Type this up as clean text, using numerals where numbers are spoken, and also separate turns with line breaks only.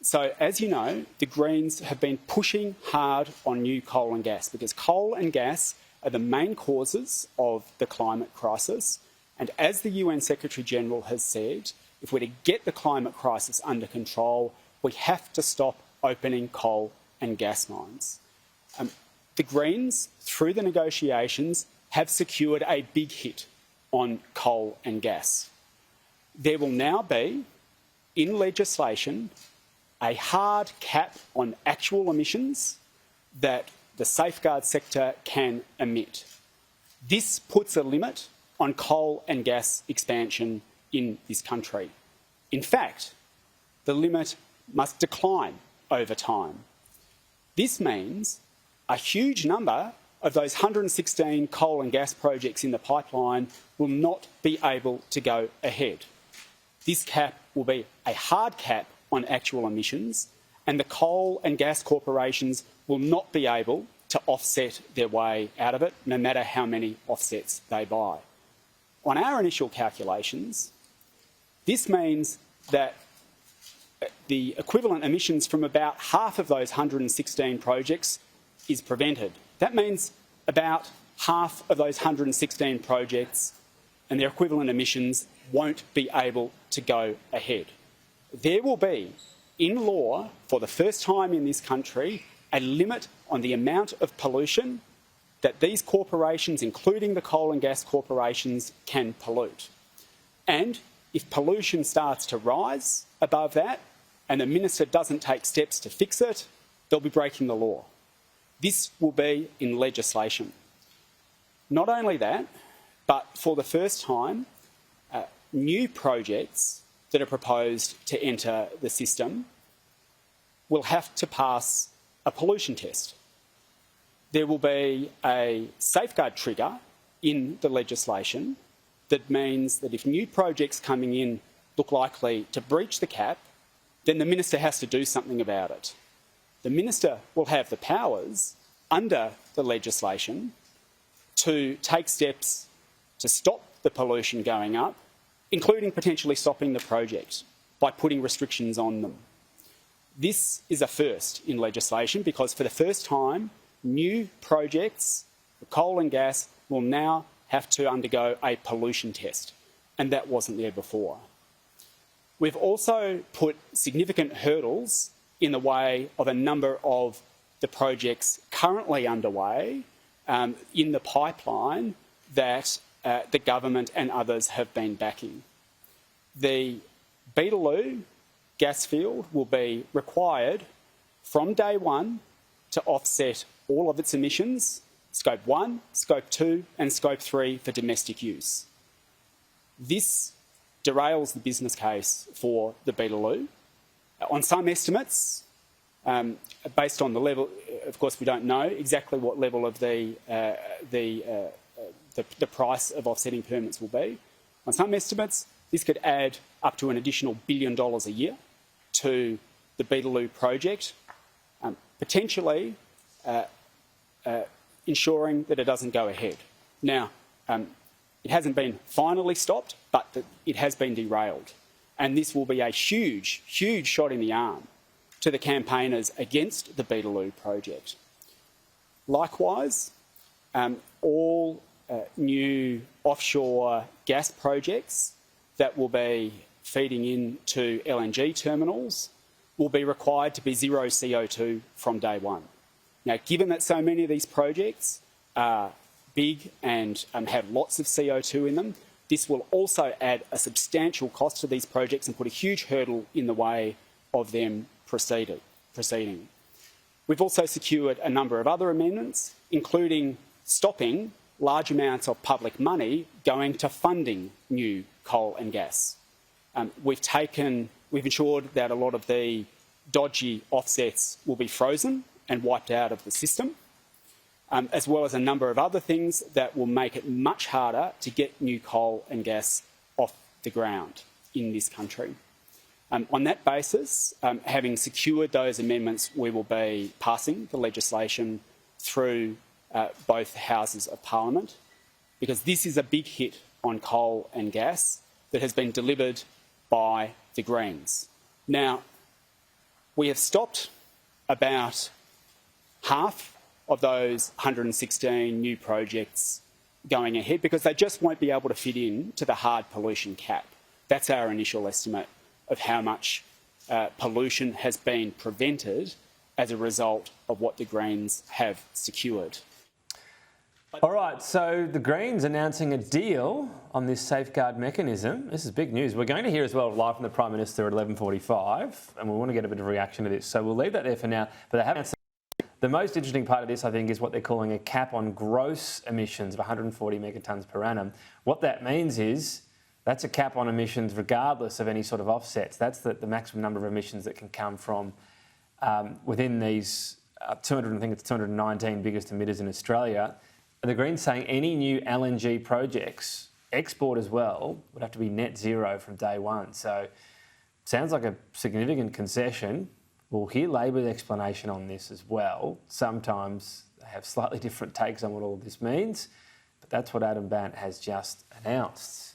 So, as you know, the Greens have been pushing hard on new coal and gas because coal and gas are the main causes of the climate crisis. And as the UN Secretary-General has said, if we're to get the climate crisis under control, we have to stop opening coal and gas mines. The Greens, through the negotiations, have secured a big hit on coal and gas. There will now be, in legislation, a hard cap on actual emissions that the safeguard sector can emit. This puts a limit on coal and gas expansion in this country. In fact, the limit must decline over time. This means a huge number of those 116 coal and gas projects in the pipeline will not be able to go ahead. This cap will be a hard cap on actual emissions, and the coal and gas corporations will not be able to offset their way out of it, no matter how many offsets they buy. On our initial calculations, this means that the equivalent emissions from about half of those 116 projects is prevented. That means about half of those 116 projects and their equivalent emissions won't be able to go ahead. There will be, in law, for the first time in this country, a limit on the amount of pollution that these corporations, including the coal and gas corporations, can pollute. And if pollution starts to rise above that and the minister doesn't take steps to fix it, they'll be breaking the law. This will be in legislation. Not only that, but for the first time, new projects that are proposed to enter the system will have to pass a pollution test. There will be a safeguard trigger in the legislation that means that if new projects coming in look likely to breach the cap, then the minister has to do something about it. The minister will have the powers under the legislation to take steps to stop the pollution going up, including potentially stopping the project by putting restrictions on them. This is a first in legislation because for the first time, new projects for coal and gas will now have to undergo a pollution test, and that wasn't there before. We've also put significant hurdles in the way of a number of the projects currently underway in the pipeline that the government and others have been backing. The Beetaloo gas field will be required from day one to offset all of its emissions, Scope 1, Scope 2 and Scope 3 for domestic use. This derails the business case for the Beetaloo. On some estimates, based on the level, of course we don't know exactly what level of the price of offsetting permits will be. On some estimates, this could add up to an additional $1 billion a year to the Beetaloo project, potentially ensuring that it doesn't go ahead. Now, it hasn't been finally stopped, but it has been derailed. And this will be a huge, huge shot in the arm to the campaigners against the Beetaloo project. Likewise, all new offshore gas projects that will be feeding into LNG terminals will be required to be zero CO2 from day one. Now, given that so many of these projects are big and have lots of CO2 in them, this will also add a substantial cost to these projects and put a huge hurdle in the way of them proceeding. We've also secured a number of other amendments, including stopping large amounts of public money going to funding new coal and gas. We've ensured that a lot of the dodgy offsets will be frozen and wiped out of the system, as well as a number of other things that will make it much harder to get new coal and gas off the ground in this country. On that basis, having secured those amendments, we will be passing the legislation through both houses of Parliament, because this is a big hit on coal and gas that has been delivered by the Greens. Now, We have stopped about half of those 116 new projects going ahead because they just won't be able to fit in to the hard pollution cap. That's our initial estimate of how much pollution has been prevented as a result of what the Greens have secured.
All right, so the Greens announcing a deal on this safeguard mechanism. This is big news. We're going to hear as well live from the Prime Minister at 11:45, and we want to get a bit of a reaction to this. So we'll leave that there for now. But they haven't. The most interesting part of this, I think, is what they're calling a cap on gross emissions of 140 megatonnes per annum. What that means is that's a cap on emissions regardless of any sort of offsets. That's the maximum number of emissions that can come from within these 219 biggest emitters in Australia. The Greens saying any new LNG projects, export as well, would have to be net zero from day one. So sounds like a significant concession. We'll hear Labor's explanation on this as well. Sometimes they have slightly different takes on what all this means, but that's what Adam Bandt has just announced.